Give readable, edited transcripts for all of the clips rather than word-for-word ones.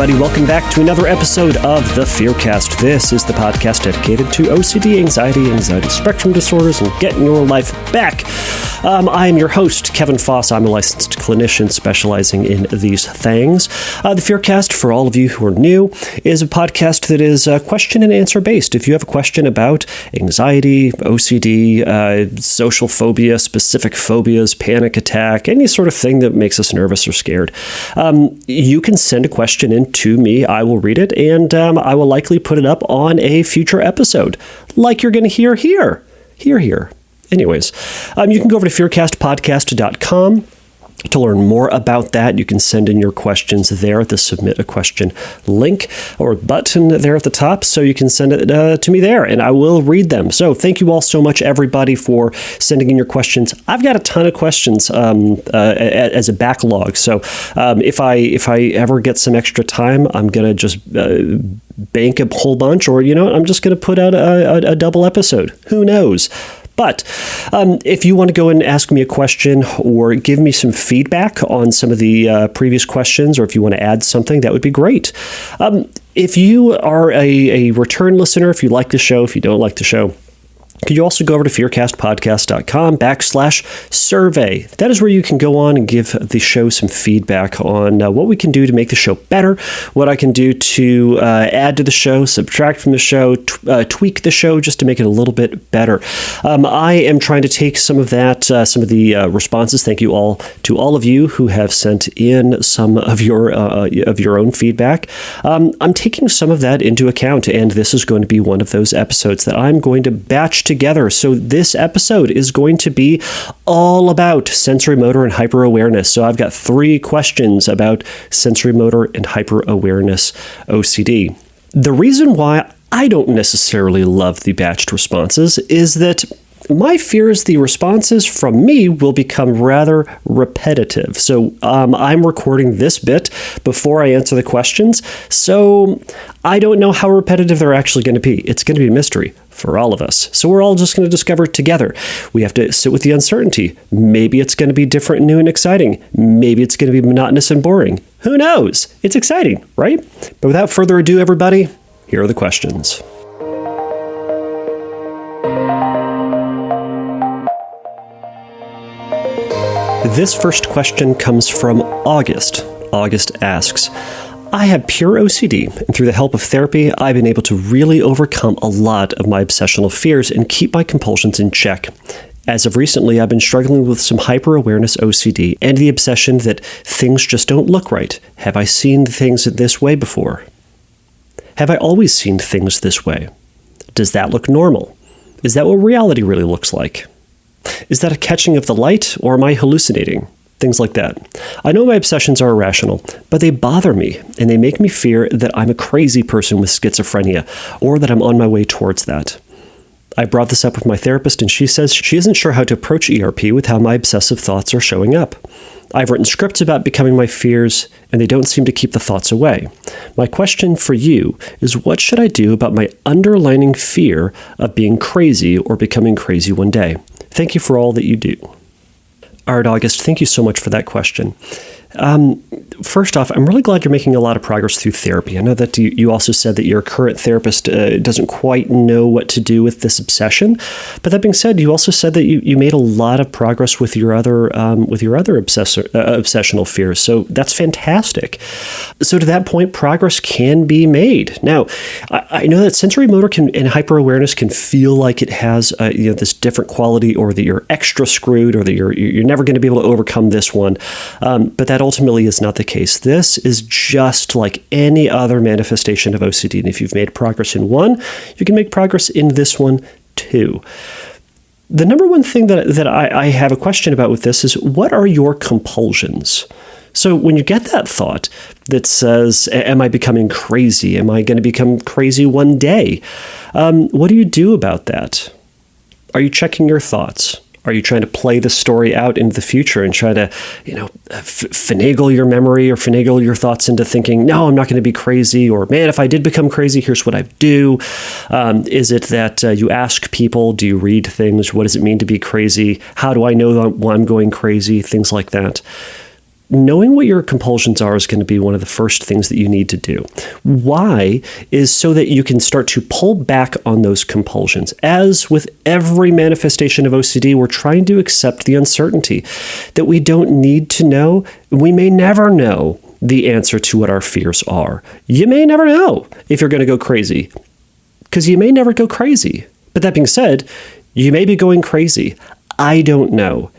everybody. Welcome back to another episode of The Fearcast. This is the podcast dedicated to OCD, anxiety spectrum disorders, and getting your life back. I am your host, Kevin Foss. I'm a licensed clinician specializing in these things. The Fearcast, for all of you who are new, is a podcast that is question and answer based. If you have a question about anxiety, OCD, social phobia, specific phobias, panic attack, any sort of thing that makes us nervous or scared, you can send a question in to me. I will read it, and I will likely put it up on a future episode, like you're going to hear here. Anyways, you can go over to fearcastpodcast.com to learn more about that. You can send in your questions there at the Submit a Question link or button there at the top, so you can send it to me there, and I will read them. So thank you all so much, everybody, for sending in your questions. I've got a ton of questions as a backlog, so if I ever get some extra time, I'm going to just bank a whole bunch, or, I'm just going to put out a double episode. Who knows? But if you want to go and ask me a question or give me some feedback on some of the previous questions, or if you want to add something, that would be great. If you are a return listener, if you like the show, if you don't like the show, could you also go over to fearcastpodcast.com/survey? That is where you can go on and give the show some feedback on what we can do to make the show better, what I can do to add to the show, subtract from the show, tweak the show just to make it a little bit better. I am trying to take some of that, some of the responses. Thank you all to all of you who have sent in some of your own feedback. I'm taking some of that into account, and this is going to be one of those episodes that I'm going to batch together. So this episode is going to be all about sensorimotor and hyper-awareness. So I've got 3 questions about sensorimotor and hyper-awareness OCD. The reason why I don't necessarily love the batched responses is that my fear is the responses from me will become rather repetitive. So I'm recording this bit before I answer the questions, so I don't know how repetitive they're actually going to be. It's going to be a mystery for all of us. So we're all just going to discover it together. We have to sit with the uncertainty. Maybe it's going to be different, new, and exciting. Maybe it's going to be monotonous and boring. Who knows? It's exciting, right? But without further ado, everybody, here are the questions. This first question comes from August. August asks, I have pure OCD, and through the help of therapy, I've been able to really overcome a lot of my obsessional fears and keep my compulsions in check. As of recently, I've been struggling with some hyper-awareness OCD and the obsession that things just don't look right. Have I seen things this way before? Have I always seen things this way? Does that look normal? Is that what reality really looks like? Is that a catching of the light, or am I hallucinating? Things like that. I know my obsessions are irrational, but they bother me, and they make me fear that I'm a crazy person with schizophrenia, or that I'm on my way towards that. I brought this up with my therapist, and she says she isn't sure how to approach ERP with how my obsessive thoughts are showing up. I've written scripts about becoming my fears, and they don't seem to keep the thoughts away. My question for you is, what should I do about my underlying fear of being crazy or becoming crazy one day? Thank you for all that you do. All right, August, thank you so much for that question. First off, I'm really glad you're making a lot of progress through therapy. I know that you also said that your current therapist doesn't quite know what to do with this obsession. But that being said, you also said that you made a lot of progress with your other obsessional fears. So that's fantastic. So to that point, progress can be made. Now, I know that sensorimotor and hyperawareness can feel like it has this different quality, or that you're extra screwed, or that you're never going to be able to overcome this one. But that ultimately is not the case. This is just like any other manifestation of OCD. And if you've made progress in one, you can make progress in this one too. The number one thing that I have a question about with this is, what are your compulsions? So when you get that thought that says, am I becoming crazy? Am I going to become crazy one day? What do you do about that? Are you checking your thoughts? Are you trying to play the story out into the future and try to, finagle your memory or finagle your thoughts into thinking, no, I'm not going to be crazy, or man, if I did become crazy, here's what I'd do? Is it that you ask people, do you read things? What does it mean to be crazy? How do I know that I'm going crazy? Things like that. knowing what your compulsions are is going to be one of the first things that you need to do. Why is so that you can start to pull back on those compulsions. As with every manifestation of OCD, we're trying to accept the uncertainty that we don't need to know. We may never know the answer to what our fears are. You may never know if you're going to go crazy, because you may never go crazy. But that being said, you may be going crazy. I don't know.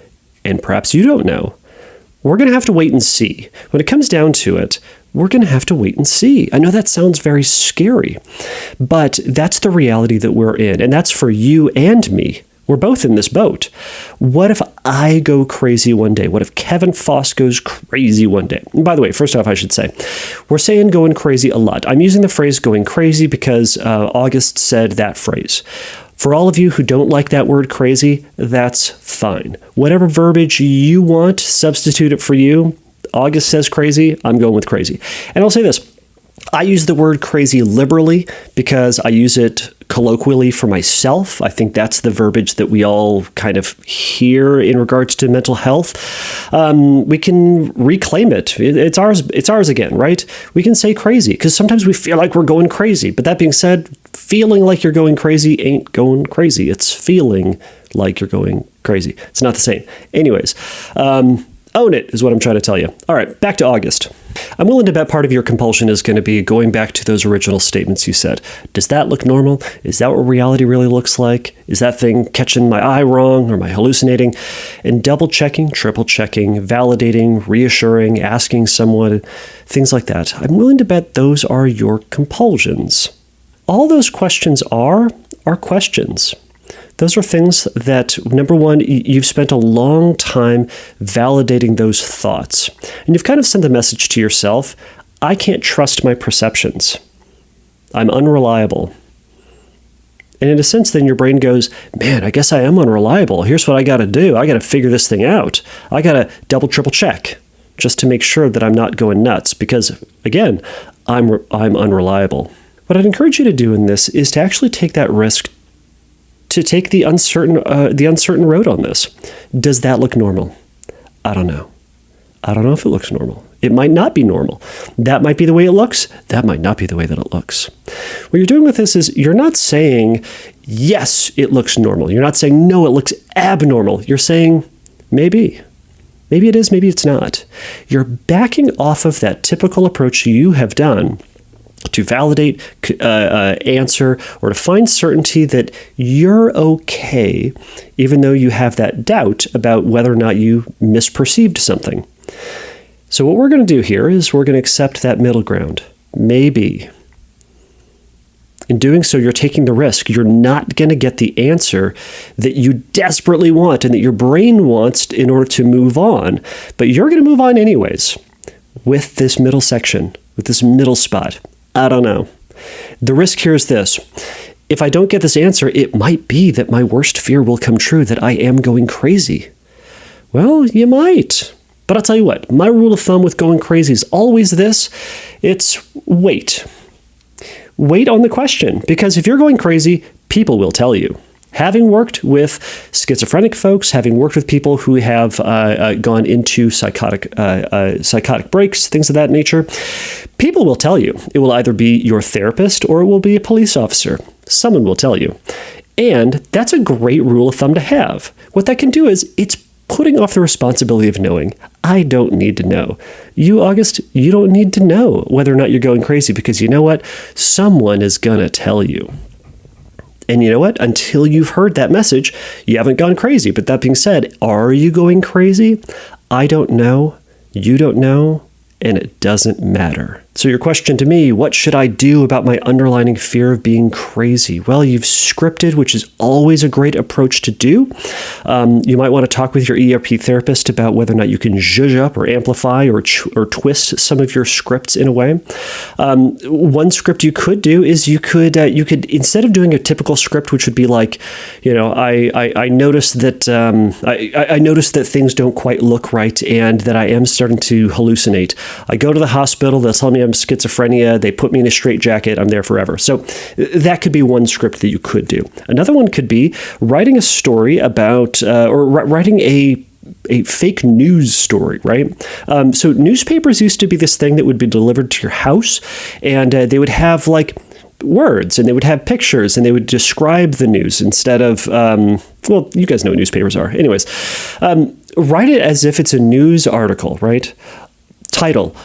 And perhaps you don't know. We're going to have to wait and see. When it comes down to it, we're going to have to wait and see. I know that sounds very scary, but that's the reality that we're in. And that's for you and me. We're both in this boat. What if I go crazy one day? What if Kevin Foss goes crazy one day? And by the way, first off, I should say, we're saying going crazy a lot. I'm using the phrase going crazy because August said that phrase. For all of you who don't like that word crazy, that's fine. Whatever verbiage you want, substitute it for you. August says crazy, I'm going with crazy. And I'll say this. I use the word crazy liberally because I use it colloquially for myself. I think that's the verbiage that we all kind of hear in regards to mental health. We can reclaim it. It's ours again, right? We can say crazy because sometimes we feel like we're going crazy. But that being said, feeling like you're going crazy ain't going crazy. It's feeling like you're going crazy. It's not the same. Anyways, own it is what I'm trying to tell you. All right, back to August. I'm willing to bet part of your compulsion is going to be going back to those original statements you said. Does that look normal? Is that what reality really looks like? Is that thing catching my eye wrong, or am I hallucinating? And double checking, triple checking, validating, reassuring, asking someone, things like that. I'm willing to bet those are your compulsions. All those questions are questions. Those are things that, number one, you've spent a long time validating those thoughts. And you've kind of sent the message to yourself, I can't trust my perceptions. I'm unreliable. And in a sense, then your brain goes, man, I guess I am unreliable. Here's what I got to do. I got to figure this thing out. I got to double, triple check just to make sure that I'm not going nuts because, again, I'm unreliable. What I'd encourage you to do in this is to actually take that risk to take the uncertain road on this. Does that look normal? I don't know. I don't know if it looks normal. It might not be normal. That might be the way it looks. That might not be the way that it looks. What you're doing with this is you're not saying, yes, it looks normal. You're not saying, no, it looks abnormal. You're saying, maybe. Maybe it is, maybe it's not. You're backing off of that typical approach you have done to validate, answer, or to find certainty that you're okay, even though you have that doubt about whether or not you misperceived something. So what we're going to do here is we're going to accept that middle ground. Maybe. In doing so, you're taking the risk. You're not going to get the answer that you desperately want and that your brain wants in order to move on. But you're going to move on anyways with this middle section, with this middle spot. I don't know. The risk here is this. If I don't get this answer, it might be that my worst fear will come true, that I am going crazy. Well, you might. But I'll tell you what, my rule of thumb with going crazy is always this. It's wait. Wait on the question. Because if you're going crazy, people will tell you. Having worked with schizophrenic folks, having worked with people who have gone into psychotic breaks, things of that nature, people will tell you. It will either be your therapist or it will be a police officer. Someone will tell you. And that's a great rule of thumb to have. What that can do is it's putting off the responsibility of knowing. I don't need to know. You, August, you don't need to know whether or not you're going crazy because you know what? Someone is going to tell you. And you know what? Until you've heard that message, you haven't gone crazy. But that being said, are you going crazy? I don't know. You don't know. And it doesn't matter. So your question to me, what should I do about my underlying fear of being crazy? Well, you've scripted, which is always a great approach to do. You might want to talk with your ERP therapist about whether or not you can zhuzh up or amplify or twist some of your scripts in a way. One script you could do is you could instead of doing a typical script, which would be like, I noticed that I noticed that things don't quite look right and that I am starting to hallucinate. I go to the hospital. They'll tell me I'm schizophrenia. They put me in a straitjacket. I'm there forever. So that could be one script that you could do. Another one could be writing a story about, or writing a a fake news story, right? So newspapers used to be this thing that would be delivered to your house, and they would have like words, and they would have pictures, and they would describe the news instead of, well, you guys know what newspapers are. Anyways, write it as if it's a news article, right? Title: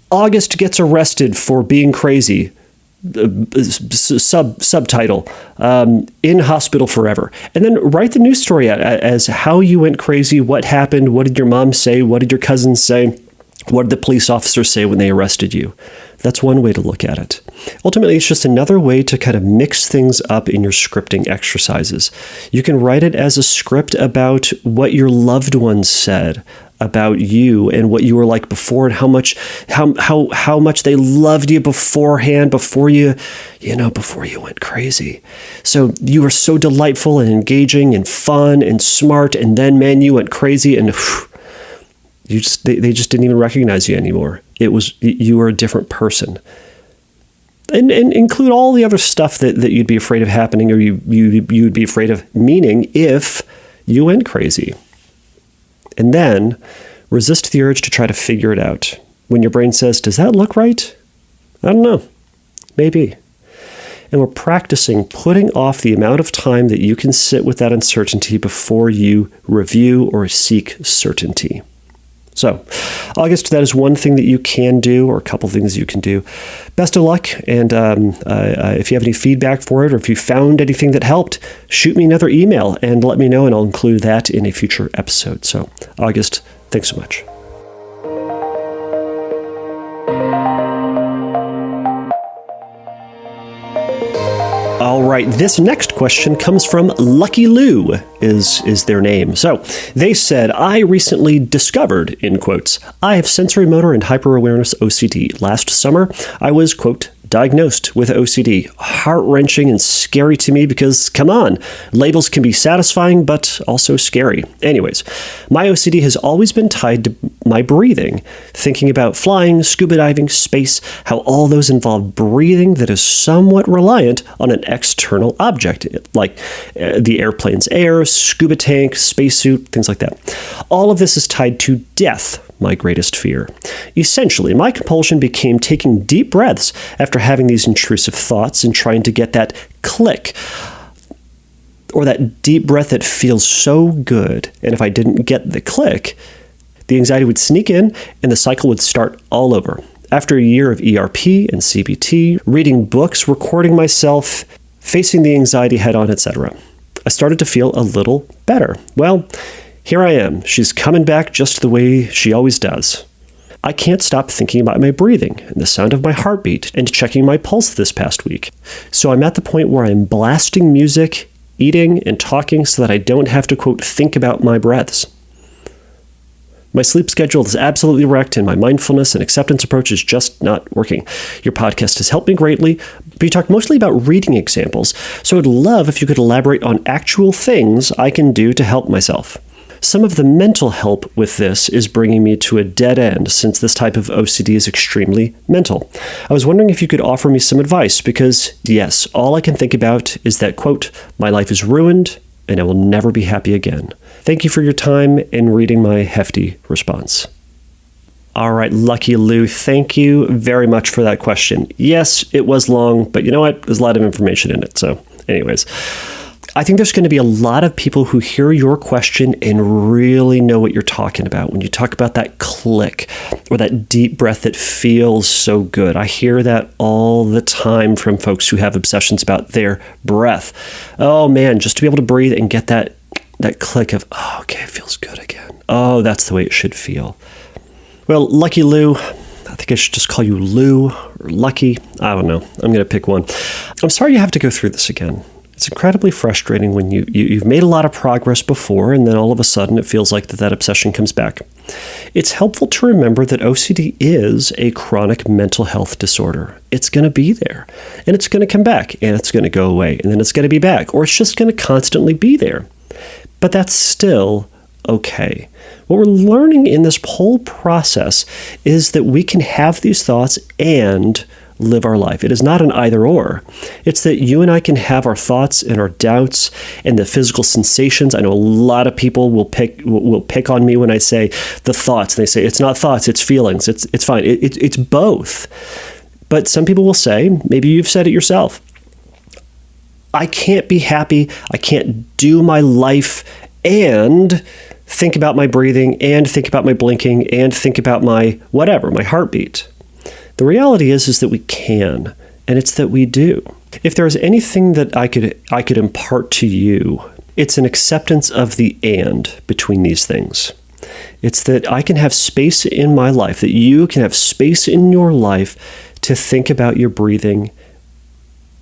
August gets arrested for being crazy. Subtitle: in hospital forever. And then write the news story out as how you went crazy, what happened, what did your mom say, what did your cousins say, what did the police officers say when they arrested you. That's one way to look at it. Ultimately, it's just another way to kind of mix things up in your scripting exercises. You can write it as a script about what your loved ones said about you and what you were like before, and how much they loved you beforehand, before you went crazy. So you were so delightful and engaging and fun and smart, and then, man, you went crazy, and they just didn't even recognize you anymore. You were a different person. And include all the other stuff that you'd be afraid of happening, or you'd be afraid of meaning if you went crazy. And then resist the urge to try to figure it out. When your brain says, does that look right? I don't know. Maybe. And we're practicing putting off the amount of time that you can sit with that uncertainty before you review or seek certainty. So, August, that is one thing that you can do, or a couple things you can do. Best of luck, and if you have any feedback for it, or if you found anything that helped, shoot me another email and let me know, and I'll include that in a future episode. So, August, thanks so much. All right, this next question comes from Lucky Lou, is their name. So they said, I recently discovered, in quotes, I have sensorimotor and hyperawareness OCD. Last summer, I was, quote, diagnosed with OCD. Heart-wrenching and scary to me because, come on, labels can be satisfying but also scary. Anyways, my OCD has always been tied to my breathing. Thinking about flying, scuba diving, space, how all those involve breathing that is somewhat reliant on an external object, like the airplane's air, scuba tank, spacesuit, things like that. All of this is tied to death, my greatest fear. Essentially, my compulsion became taking deep breaths after having these intrusive thoughts and trying to get that click, or that deep breath that feels so good. And if I didn't get the click, the anxiety would sneak in and the cycle would start all over. After a year of ERP and CBT, reading books, recording myself, facing the anxiety head on, etc., I started to feel a little better. Well, here I am. She's coming back just the way she always does. I can't stop thinking about my breathing and the sound of my heartbeat and checking my pulse this past week. So I'm at the point where I'm blasting music, eating, and talking so that I don't have to, quote, think about my breaths. My sleep schedule is absolutely wrecked, and my mindfulness and acceptance approach is just not working. Your podcast has helped me greatly, but you talk mostly about reading examples, so I'd love if you could elaborate on actual things I can do to help myself. Some of the mental help with this is bringing me to a dead end, since this type of OCD is extremely mental. I was wondering if you could offer me some advice, because, yes, all I can think about is that, quote, my life is ruined, and I will never be happy again. Thank you for your time and reading my hefty response. All right, Lucky Lou, thank you very much for that question. Yes, it was long, but you know what? There's a lot of information in it. So anyways, I think there's going to be a lot of people who hear your question and really know what you're talking about when you talk about that click or that deep breath that feels so good. I hear that all the time from folks who have obsessions about their breath. Oh man, just to be able to breathe and get that click of, oh, okay, it feels good again. Oh, that's the way it should feel. Well, Lucky Lou, I think I should just call you Lou or Lucky. I don't know. I'm going to pick one. I'm sorry you have to go through this again. It's incredibly frustrating when you've made a lot of progress before, and then all of a sudden it feels like that obsession comes back. It's helpful to remember that OCD is a chronic mental health disorder. It's going to be there, and it's going to come back, and it's going to go away, and then it's going to be back, or it's just going to constantly be there. But that's still okay. What we're learning in this whole process is that we can have these thoughts and live our life. It is not an either or. It's that you and I can have our thoughts and our doubts and the physical sensations. I know a lot of people will pick on me when I say the thoughts. They say it's not thoughts, it's feelings. It's fine. It's both. But some people will say, maybe you've said it yourself, I can't be happy, I can't do my life and think about my breathing and think about my blinking and think about my whatever, my heartbeat. The reality is that we can, and it's that we do. If there's anything that I could impart to you, it's an acceptance of the and between these things. It's that I can have space in my life, that you can have space in your life to think about your breathing,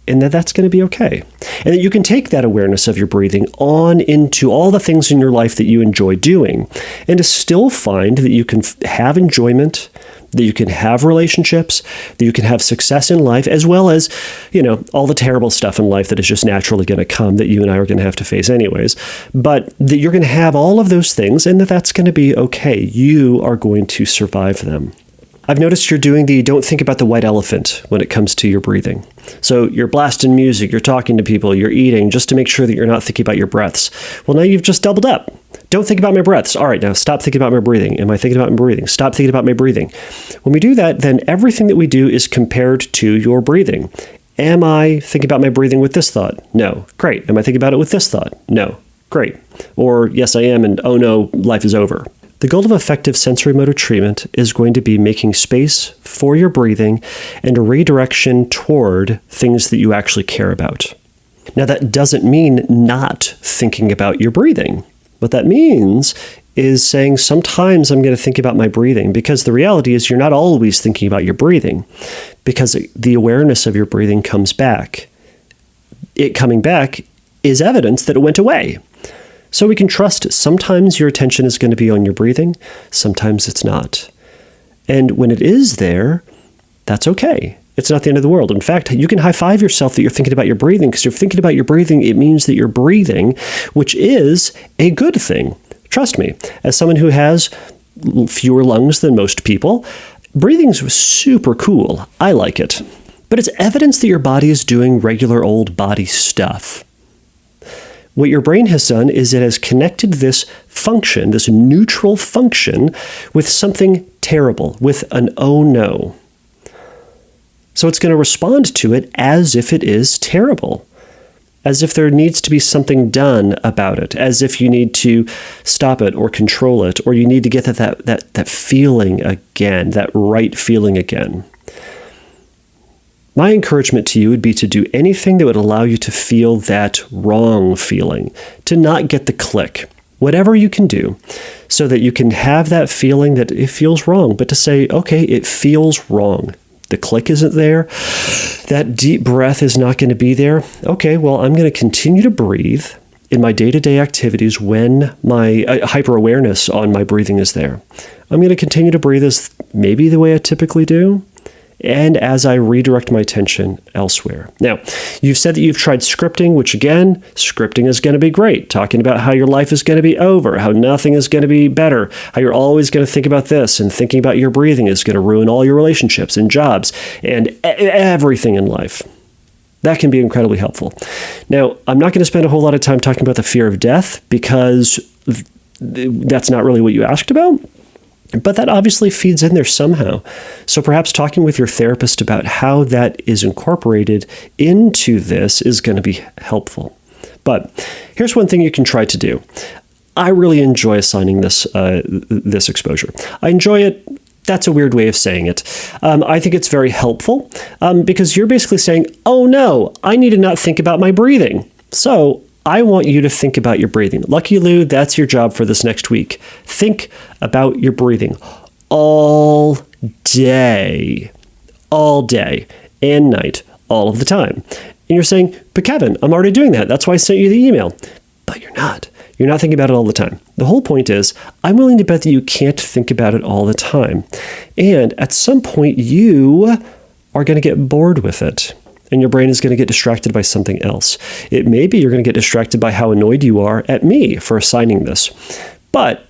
and that's going to be okay. And that you can take that awareness of your breathing on into all the things in your life that you enjoy doing, and to still find that you can have enjoyment, that you can have relationships, that you can have success in life, as well as, all the terrible stuff in life that is just naturally going to come that you and I are going to have to face anyways. But that you're going to have all of those things, and that's going to be okay. You are going to survive them. I've noticed you're doing the don't think about the white elephant when it comes to your breathing. So you're blasting music, you're talking to people, you're eating, just to make sure that you're not thinking about your breaths. Well, now you've just doubled up. Don't think about my breaths. All right, now stop thinking about my breathing. Am I thinking about my breathing? Stop thinking about my breathing. When we do that, then everything that we do is compared to your breathing. Am I thinking about my breathing with this thought? No. Great. Am I thinking about it with this thought? No. Great. Or yes, I am, and oh no, life is over. The goal of effective sensorimotor treatment is going to be making space for your breathing and a redirection toward things that you actually care about. Now, that doesn't mean not thinking about your breathing. What that means is saying sometimes I'm going to think about my breathing, because the reality is you're not always thinking about your breathing, because the awareness of your breathing comes back. It coming back is evidence that it went away. So we can trust sometimes your attention is going to be on your breathing, sometimes it's not. And when it is there, that's okay. It's not the end of the world. In fact, you can high-five yourself that you're thinking about your breathing, because you're thinking about your breathing, it means that you're breathing, which is a good thing. Trust me, as someone who has fewer lungs than most people, breathing's super cool. I like it. But it's evidence that your body is doing regular old body stuff. What your brain has done is it has connected this function, this neutral function, with something terrible, with an oh no. So it's going to respond to it as if it is terrible, as if there needs to be something done about it, as if you need to stop it or control it, or you need to get that feeling again, that right feeling again. My encouragement to you would be to do anything that would allow you to feel that wrong feeling, to not get the click. Whatever you can do so that you can have that feeling that it feels wrong, but to say, okay, it feels wrong. The click isn't there. That deep breath is not going to be there. Okay, well, I'm going to continue to breathe in my day-to-day activities when my hyper-awareness on my breathing is there. I'm going to continue to breathe as maybe the way I typically do, and as I redirect my attention elsewhere. Now, you've said that you've tried scripting, which again, scripting is going to be great. Talking about how your life is going to be over, how nothing is going to be better, how you're always going to think about this, and thinking about your breathing is going to ruin all your relationships and jobs and everything in life. That can be incredibly helpful. Now, I'm not going to spend a whole lot of time talking about the fear of death, because that's not really what you asked about. But that obviously feeds in there somehow. So perhaps talking with your therapist about how that is incorporated into this is going to be helpful. But here's one thing you can try to do. I really enjoy assigning this exposure. I enjoy it. That's a weird way of saying it. I think it's very helpful because you're basically saying, oh no, I need to not think about my breathing. So I want you to think about your breathing. Lucky Lou, that's your job for this next week. Think about your breathing all day and night, all of the time. And you're saying, but Kevin, I'm already doing that. That's why I sent you the email. But you're not. You're not thinking about it all the time. The whole point is, I'm willing to bet that you can't think about it all the time. And at some point, you are going to get bored with it. And your brain is going to get distracted by something else. It may be you're going to get distracted by how annoyed you are at me for assigning this. But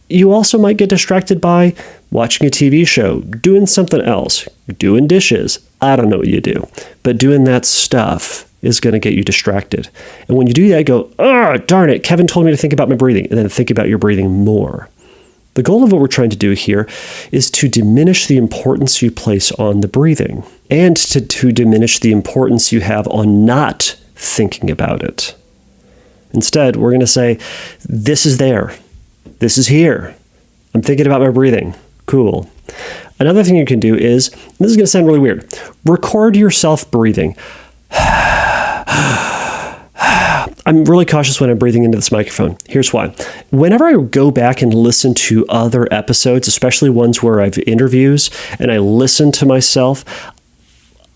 you also might get distracted by watching a TV show, doing something else, doing dishes. I don't know what you do, but doing that stuff is going to get you distracted. And when you do that, go, oh, darn it, Kevin told me to think about my breathing, and then think about your breathing more. The goal of what we're trying to do here is to diminish the importance you place on the breathing and to diminish the importance you have on not thinking about it. Instead, we're going to say, this is there. This is here. I'm thinking about my breathing. Cool. Another thing you can do is, this is going to sound really weird, record yourself breathing. I'm really cautious when I'm breathing into this microphone. Here's why. Whenever I go back and listen to other episodes, especially ones where I've interviews, and I listen to myself,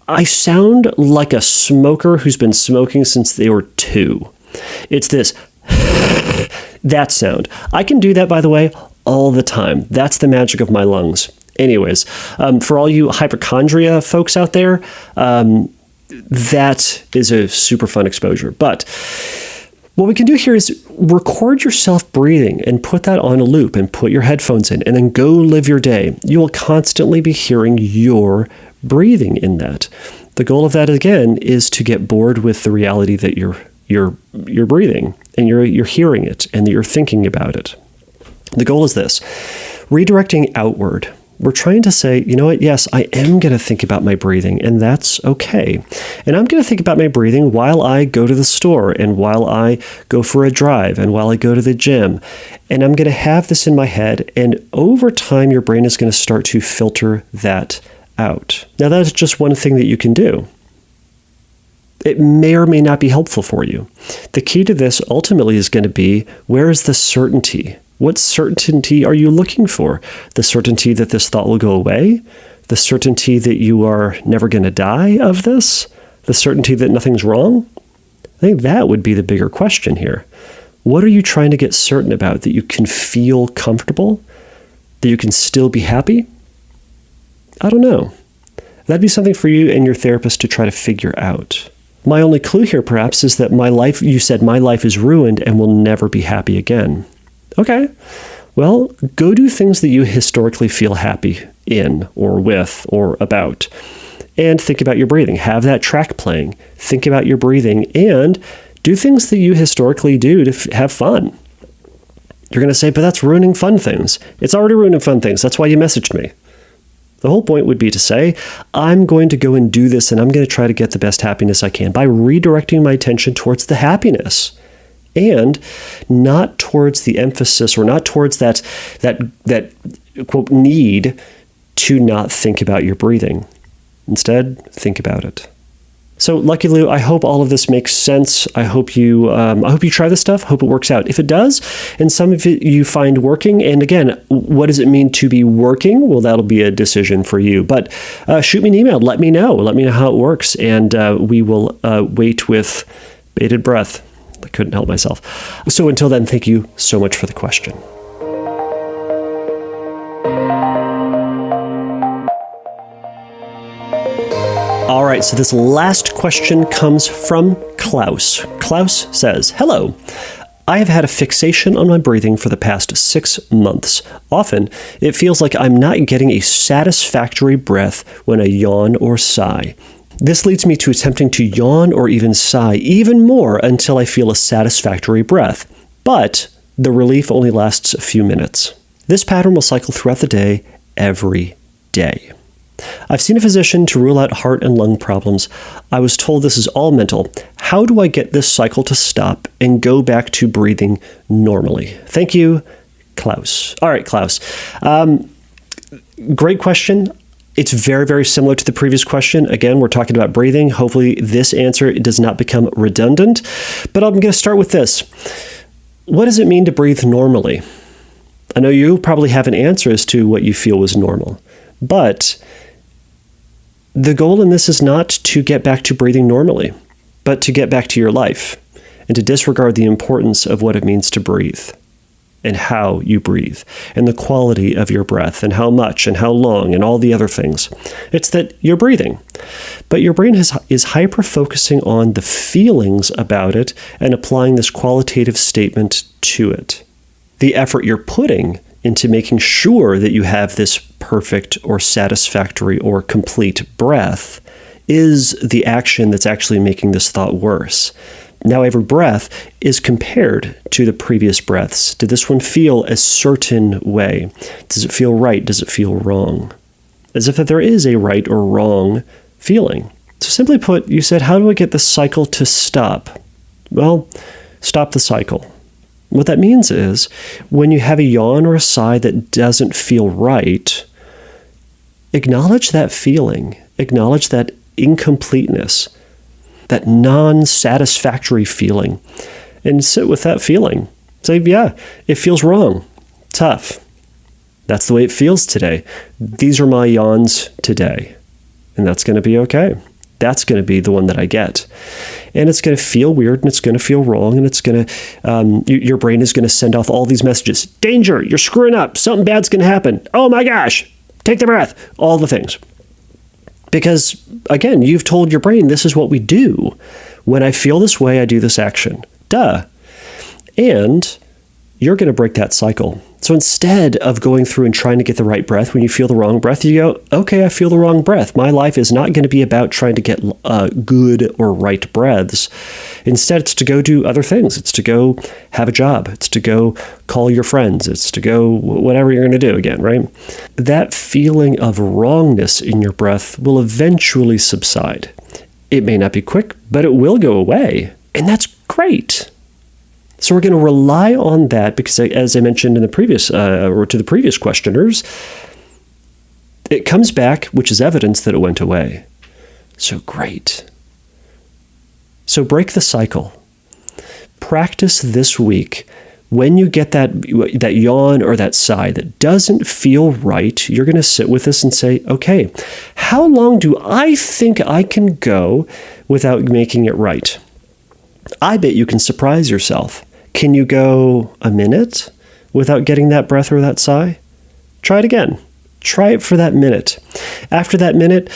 I sound like a smoker who's been smoking since they were 2. It's this, that sound. I can do that, by the way, all the time. That's the magic of my lungs. Anyways, for all you hypochondria folks out there, that is a super fun exposure. But what we can do here is record yourself breathing and put that on a loop and put your headphones in and then go live your day. You will constantly be hearing your breathing in that. The goal of that, again, is to get bored with the reality that you're breathing and you're hearing it and that you're thinking about it. The goal is this: redirecting outward. We're trying to say, you know what? Yes, I am going to think about my breathing, and that's okay. And I'm going to think about my breathing while I go to the store and while I go for a drive and while I go to the gym. And I'm going to have this in my head, and over time, your brain is going to start to filter that out. Now, that's just one thing that you can do. It may or may not be helpful for you. The key to this ultimately is going to be, where is the certainty? What certainty are you looking for? The certainty that this thought will go away? The certainty that you are never going to die of this? The certainty that nothing's wrong? I think that would be the bigger question here. What are you trying to get certain about that you can feel comfortable? That you can still be happy? I don't know. That'd be something for you and your therapist to try to figure out. My only clue here, perhaps, is that you said my life is ruined and will never be happy again. Okay, well, go do things that you historically feel happy in or with or about. And think about your breathing. Have that track playing. Think about your breathing and do things that you historically do to have fun. You're going to say, but that's ruining fun things. It's already ruining fun things. That's why you messaged me. The whole point would be to say, I'm going to go and do this, and I'm going to try to get the best happiness I can by redirecting my attention towards the happiness. And not towards the emphasis or not towards that quote need to not think about your breathing. Instead, think about it. So, Lucky Lou, I hope all of this makes sense. I hope you try this stuff. Hope it works out. If it does, and some of it you find working, and again, what does it mean to be working? Well, that'll be a decision for you. But shoot me an email. Let me know. Let me know how it works, and we will wait with bated breath. I couldn't help myself. So until then, thank you so much for the question. All right, so this last question comes from Klaus. Klaus says, hello. I have had a fixation on my breathing for the past 6 months. Often, it feels like I'm not getting a satisfactory breath when I yawn or sigh. This leads me to attempting to yawn or even sigh even more until I feel a satisfactory breath, but the relief only lasts a few minutes. This pattern will cycle throughout the day, every day. I've seen a physician to rule out heart and lung problems. I was told this is all mental. How do I get this cycle to stop and go back to breathing normally? Thank you, Klaus. All right, Klaus. Great question. It's very, very similar to the previous question. Again, we're talking about breathing. Hopefully this answer does not become redundant, but I'm going to start with this. What does it mean to breathe normally? I know you probably have an answer as to what you feel was normal, but the goal in this is not to get back to breathing normally, but to get back to your life and to disregard the importance of what it means to breathe and how you breathe and the quality of your breath and how much and how long and all the other things. It's that you're breathing, but your brain is hyper-focusing on the feelings about it and applying this qualitative statement to it. The effort you're putting into making sure that you have this perfect or satisfactory or complete breath is the action that's actually making this thought worse. Now every breath is compared to the previous breaths. Did this one feel a certain way? Does it feel right? Does it feel wrong? As if that there is a right or wrong feeling. So simply put, you said, how do I get the cycle to stop? Well, stop the cycle. What that means is when you have a yawn or a sigh that doesn't feel right, acknowledge that feeling. Acknowledge that incompleteness, that non-satisfactory feeling, and sit with that feeling. Say, yeah, it feels wrong, tough. That's the way it feels today. These are my yawns today, and that's going to be okay. That's going to be the one that I get. And it's going to feel weird, and it's going to feel wrong, and it's going to, your brain is going to send off all these messages. Danger, you're screwing up, something bad's going to happen. Oh my gosh, take the breath, all the things. Because, again, you've told your brain this is what we do. When I feel this way, I do this action. Duh. And you're going to break that cycle. So instead of going through and trying to get the right breath, when you feel the wrong breath, you go, okay, I feel the wrong breath. My life is not going to be about trying to get good or right breaths. Instead, it's to go do other things. It's to go have a job. It's to go call your friends. It's to go whatever you're going to do again, right? That feeling of wrongness in your breath will eventually subside. It may not be quick, but it will go away. And that's great. So we're going to rely on that because, as I mentioned in the previous, or to the previous questioners, it comes back, which is evidence that it went away. So great. So break the cycle. Practice this week. When you get that yawn or that sigh that doesn't feel right, you're going to sit with this and say, okay, how long do I think I can go without making it right? I bet you can surprise yourself. Can you go a minute without getting that breath or that sigh? Try it again. Try it for that minute. After that minute,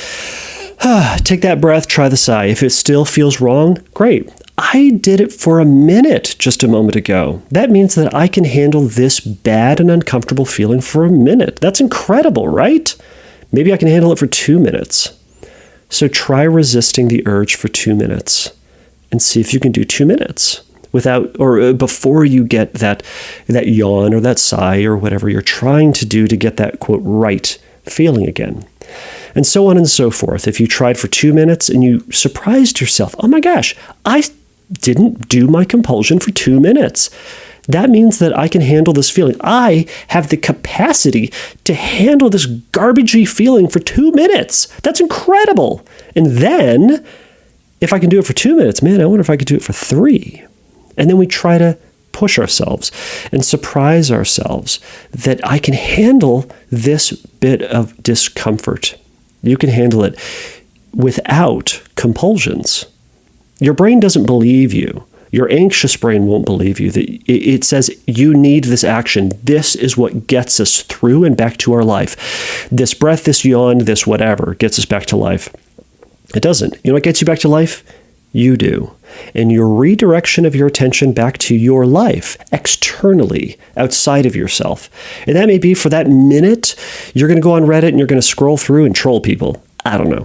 take that breath, try the sigh. If it still feels wrong, great. I did it for a minute just a moment ago. That means that I can handle this bad and uncomfortable feeling for a minute. That's incredible, right? Maybe I can handle it for 2 minutes. So try resisting the urge for 2 minutes and see if you can do 2 minutes without or before you get that yawn or that sigh or whatever you're trying to do to get that, quote, right feeling again. And so on and so forth. If you tried for 2 minutes and you surprised yourself, oh my gosh, I didn't do my compulsion for 2 minutes. That means that I can handle this feeling. I have the capacity to handle this garbagey feeling for 2 minutes. That's incredible. And then if I can do it for 2 minutes, man, I wonder if I could do it for 3. And then we try to push ourselves and surprise ourselves that I can handle this bit of discomfort. You can handle it without compulsions. Your brain doesn't believe you. Your anxious brain won't believe you. It says you need this action. This is what gets us through and back to our life. This breath, this yawn, this whatever gets us back to life. It doesn't. You know what gets you back to life? You do. And your redirection of your attention back to your life, externally, outside of yourself. And that may be for that minute, you're going to go on Reddit and you're going to scroll through and troll people. I don't know.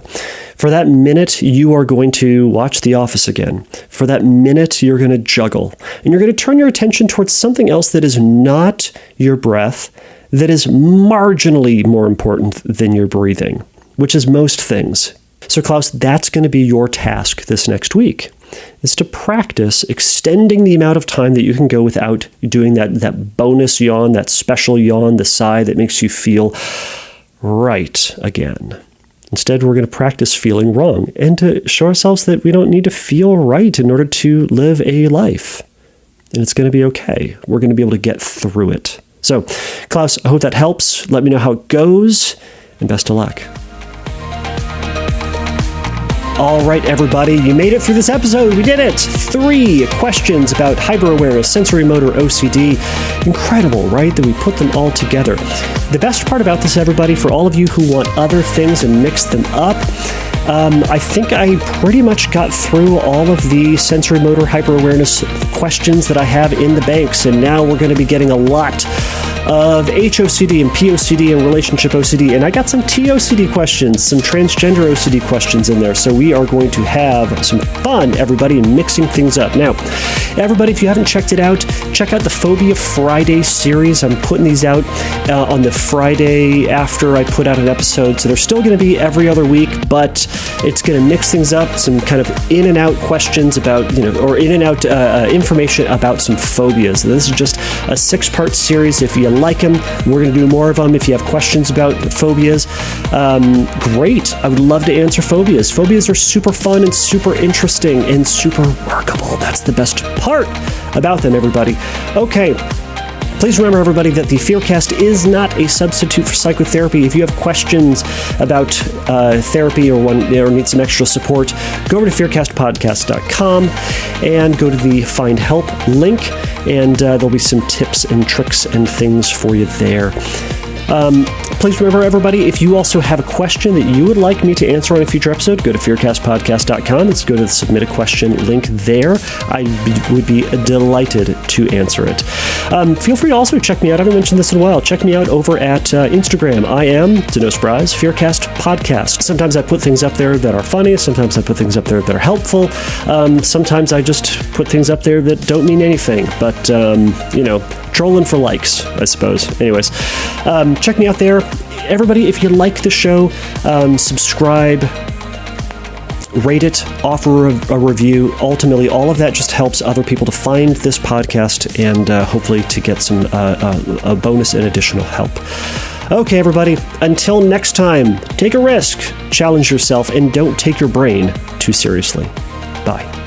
For that minute, you are going to watch The Office again. For that minute, you're going to juggle. And you're going to turn your attention towards something else that is not your breath, that is marginally more important than your breathing, which is most things. So Klaus, that's going to be your task this next week, is to practice extending the amount of time that you can go without doing that bonus yawn, that special yawn, the sigh that makes you feel right again. Instead, we're going to practice feeling wrong and to show ourselves that we don't need to feel right in order to live a life. And it's going to be okay. We're going to be able to get through it. So, Klaus, I hope that helps. Let me know how it goes, and best of luck. All right, everybody, you made it through this episode. We did it. 3 questions about hyper-awareness, sensorimotor OCD. Incredible, right, that we put them all together. The best part about this, everybody, for all of you who want other things and mix them up, I think I pretty much got through all of the sensorimotor hyper-awareness questions that I have in the banks, and now we're going to be getting a lot of HOCD and POCD and relationship OCD. And I got some TOCD questions, some transgender OCD questions in there. So we are going to have some fun, everybody, in mixing things up. Now, everybody, if you haven't checked it out, check out the Phobia Friday series. I'm putting these out on the Friday after I put out an episode. So they're still going to be every other week, but it's going to mix things up, some kind of in and out questions about, or in and out information about some phobias. This is just a 6-part series. If you like them, we're going to do more of them. If you have questions about phobias, great. I would love to answer phobias. Phobias are super fun and super interesting and super workable. That's the best part about them, everybody. Okay. Please remember, everybody, that the Fearcast is not a substitute for psychotherapy. If you have questions about therapy or need some extra support, go over to fearcastpodcast.com and go to the Find Help link, and there'll be some tips and tricks and things for you there. Please remember, everybody, if you also have a question that you would like me to answer on a future episode, go to fearcastpodcast.com. Let's go to the Submit a Question link there. I would be delighted to answer it. Feel free to also check me out. I haven't mentioned this in a while. Check me out over at Instagram. I am, to no surprise, Fearcast Podcast. Sometimes I put things up there that are funny. Sometimes I put things up there that are helpful. Sometimes I just put things up there that don't mean anything. But, trolling for likes, I suppose. Anyways, check me out there. Everybody, if you like the show, subscribe, rate it, offer a review. Ultimately, all of that just helps other people to find this podcast and hopefully to get some a bonus and additional help. Okay, everybody, until next time, take a risk, challenge yourself, and don't take your brain too seriously. Bye.